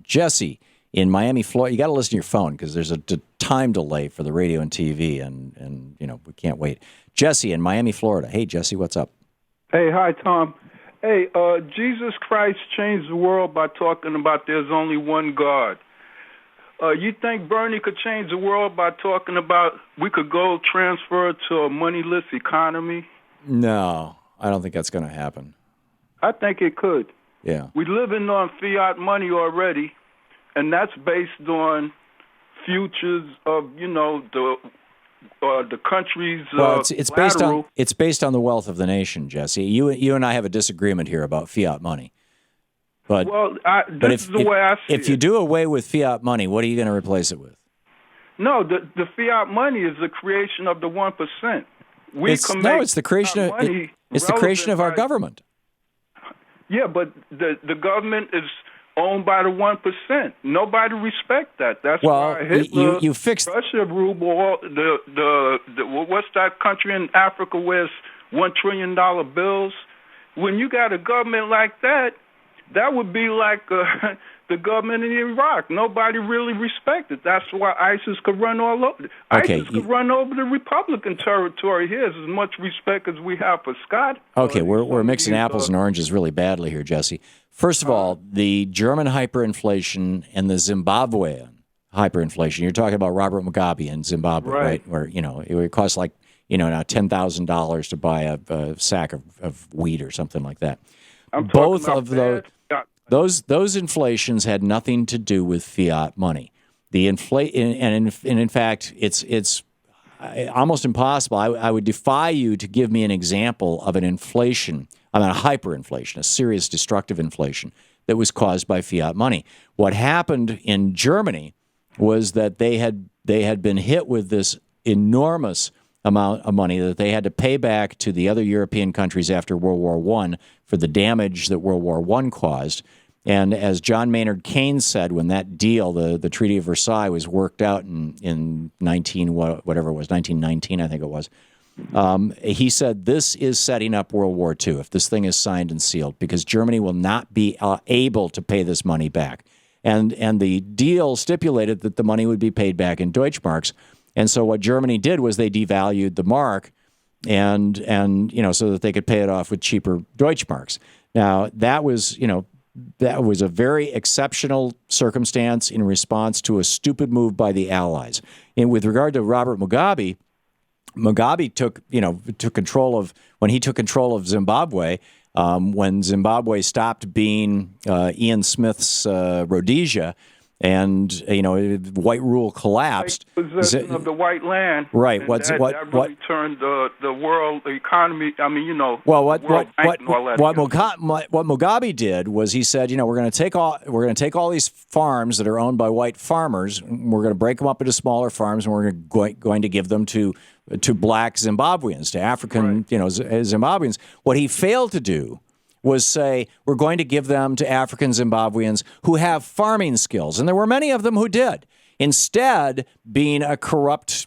Jesse in Miami, Florida. You got to listen to your phone because there's a time delay for the radio and TV, and we can't wait. Jesse in Miami, Florida. Hey, Jesse, what's up? Hey, hi, Tom. Hey, Jesus Christ changed the world by talking about there's only one God. You think Bernie could change the world by talking about we could go transfer to a moneyless economy? No, I don't think that's going to happen. I think it could. Yeah. We're living on fiat money already, and that's based on futures of, the country's well, it's based on the wealth of the nation, Jesse. You and I have a disagreement here about fiat money. But this is the way I see it. If you do away with fiat money, what are you going to replace it with? No, the fiat money is the creation of the 1%. It's the creation of our government. Yeah, but the government is owned by the 1%. Nobody respects that. That's why Hitler, you fixed Russia ruble. What's that country in Africa where it's $1 trillion bills? When you got a government like that, that would be like the government in Iraq. Nobody really respects it. That's why ISIS could run all over. ISIS could run over the Republican territory. Here's as much respect as we have for Scott. Okay, we're mixing apples and oranges really badly here, Jesse. First of all, the German hyperinflation and the Zimbabwean hyperinflation. You're talking about Robert Mugabe in Zimbabwe, right? Where it would cost now $10,000 to buy a sack of wheat or something like that. Both of those inflations had nothing to do with fiat money. The in fact, it's almost impossible. I would defy you to give me an example of an inflation, a hyperinflation, a serious destructive inflation that was caused by fiat money. What happened in Germany was that they had been hit with this enormous amount of money that they had to pay back to the other European countries after World War I for the damage that World War I caused. And as John Maynard Keynes said, when that deal, the Treaty of Versailles, was worked out in 1919, I think it was, he said, this is setting up World War II if this thing is signed and sealed, because Germany will not be able to pay this money back. And the deal stipulated that the money would be paid back in Deutschmarks. And so what Germany did was they devalued the mark and so that they could pay it off with cheaper Deutschmarks. Now, that was a very exceptional circumstance in response to a stupid move by the Allies. And with regard to Robert Mugabe, took control of Zimbabwe, when Zimbabwe stopped being Ian Smith's Rhodesia, and white rule collapsed. Possession of the white land, right? That really turned the world economy. Well, what Mugabe did was he said, we're going to take all these farms that are owned by white farmers, we're going to break them up into smaller farms, and we're going to give them to black Zimbabweans, to African Zimbabweans. What he failed to do was say, we're going to give them to African Zimbabweans who have farming skills. And there were many of them who did. Instead, being a corrupt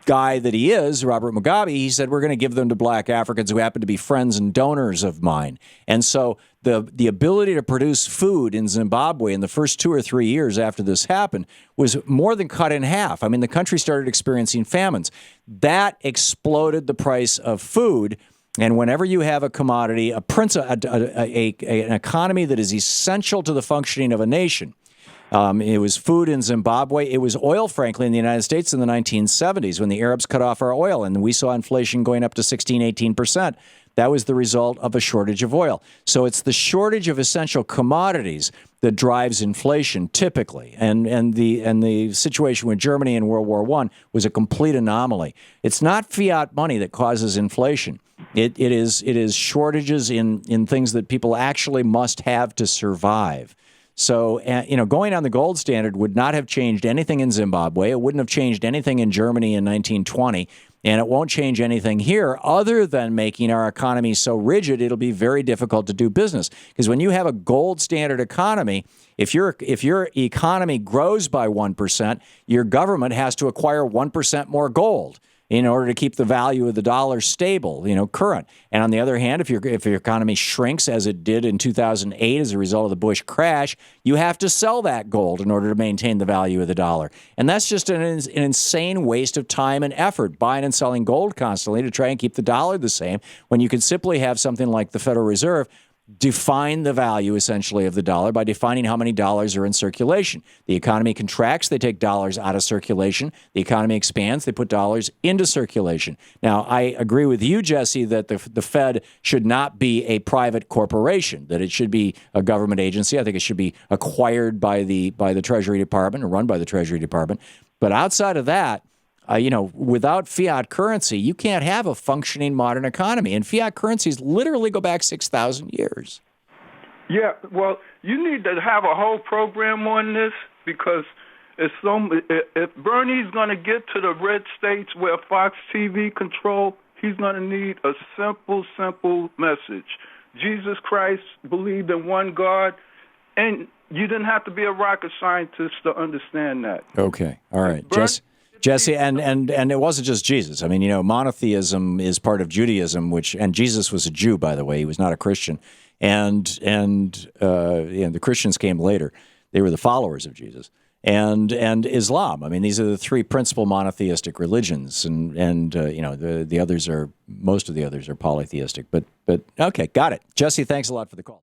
guy that he is, Robert Mugabe, he said, we're going to give them to black Africans who happen to be friends and donors of mine. And so the ability to produce food in Zimbabwe in the first 2 or 3 years after this happened was more than cut in half. I mean, the country started experiencing famines. That exploded the price of food. And whenever you have a commodity, an economy that is essential to the functioning of a nation, it was food in Zimbabwe. It was oil, frankly, in the United States in the 1970s when the Arabs cut off our oil and we saw inflation going up to 16, 18%. That was the result of a shortage of oil. So it's the shortage of essential commodities that drives inflation typically. And the situation with Germany in World War I was a complete anomaly. It's not fiat money that causes inflation. It is shortages in things that people actually must have to survive. So, going on the gold standard would not have changed anything in Zimbabwe. It wouldn't have changed anything in Germany in 1920. And it won't change anything here other than making our economy so rigid it'll be very difficult to do business. Because when you have a gold standard economy, if your economy grows by 1%, your government has to acquire 1% more gold. in order to keep the value of the dollar stable, current. And on the other hand, if your economy shrinks as it did in 2008 as a result of the Bush crash, you have to sell that gold in order to maintain the value of the dollar. And that's just an insane waste of time and effort, buying and selling gold constantly to try and keep the dollar the same, when you could simply have something like the Federal Reserve define the value, essentially, of the dollar by defining how many dollars are in circulation. The economy contracts, they take dollars out of circulation. The economy expands, they put dollars into circulation. Now, I agree with you, Jesse, that the Fed should not be a private corporation, that it should be a government agency. I think it should be acquired by the Treasury Department or run by the Treasury Department. But outside of that, without fiat currency, you can't have a functioning modern economy. And fiat currencies literally go back 6,000 years. Yeah, well, you need to have a whole program on this, because if Bernie's going to get to the red states where Fox TV control, he's going to need a simple message. Jesus Christ believed in one God, and you didn't have to be a rocket scientist to understand that. Okay, all right. Jesse, and it wasn't just Jesus. I mean, monotheism is part of Judaism, and Jesus was a Jew, by the way. He was not a Christian. And the Christians came later. They were the followers of Jesus. And Islam. I mean, these are the three principal monotheistic religions, and the others most of the others are polytheistic. But okay, got it. Jesse, thanks a lot for the call.